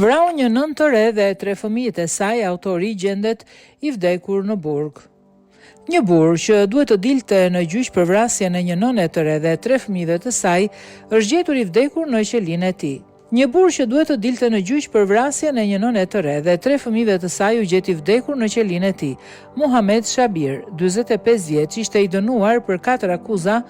Vrau një nën të re dhe 3 fëmijët e saj, autori gjendet i vdekur në burg. Një burr që duhet të dilte në gjyq për vrasjen e një nëne të re dhe 3 fëmijëve të saj, është gjetur i vdekur në qelinë e tij. Një burr që duhet të dilte në gjyq për vrasjen e një nëne të re dhe 3 fëmijëve të saj u gjet i vdekur në qelinë e tij. Muhamet Shabir, 45 vjeç, ishte i dënuar për 4 akuza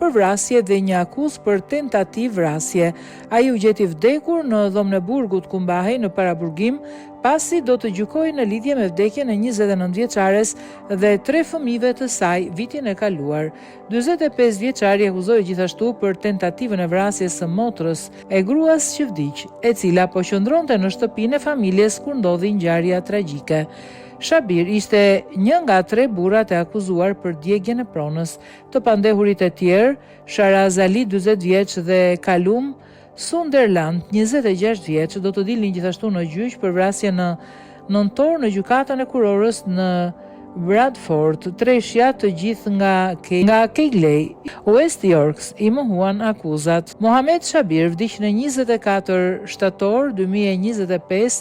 për vrasje dhe një akuzë për tentativë vrasje. Ai u gjet i vdekur në dhomën e burgut ku mbahej në paraburgim, pasi do të gjykojë në lidhje me vdekjen e 29 vjeçares dhe 3 fëmijëve të saj vitin e kaluar. 45 vjeçari akuzohej gjithashtu për tentativën e vrasjes së motrës e gruas që vdiq, e cila po qëndronte në shtëpinë e familjes kur ndodhi ngjarja tragjike. Shabir ishte një nga 3 burrat e akuzuar për djegjen e pronës. Të pandehurit e tjerë, Sharaz Ali, 40 vjeç dhe Kalum Sunderland, 26 vjeç, do të dilnin gjithashtu në gjyq për vrasje në nëntor në gjykatën e kurorës në Bradford. Treshja të gjithë nga Keighley, West Yorks, i mohuan akuzat. Mohamed Shabir vdiq në 24 shtator 2025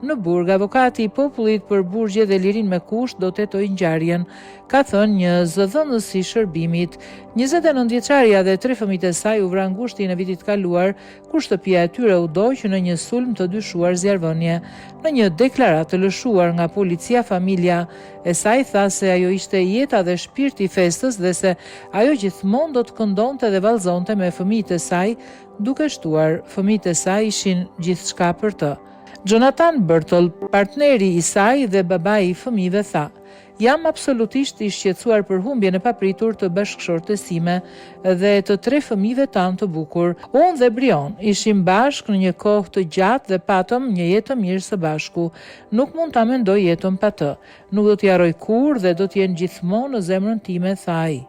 në burg. Avokati i popullit për burgje dhe lirinë me kusht do të hetojë ngjarjen, ka thënë një zëdhënës i shërbimit. 29 vjeçaria dhe 3 fëmijët e saj u vran ngushtin e vitit kaluar, kur shtëpia e tyre u doq në një sulm të dyshuar zjarrvënie. Në një deklaratë të lëshuar nga policia, familja e saj tha se ajo ishte jeta dhe shpirti i festës dhe se ajo gjithmonë do të këndonte dhe vallëzonte me fëmijët e saj, duke shtuar fëmijët e saj ishin gjithçka për të. Jonathan Burtle, partneri i saj dhe babai i fëmijëve, tha: "Jam absolutisht i shqetësuar për humbjen e papritur të bashkëshortes time dhe të 3 fëmijëve tanë të bukur. Unë dhe Brion ishim bashkë në një kohë të gjatë dhe patëm një jetë të mirë së bashku. Nuk mund ta mendoj jetën pa të. Nuk do t'i harroj kurrë dhe do të jenë gjithmonë në zemrën time", tha ai.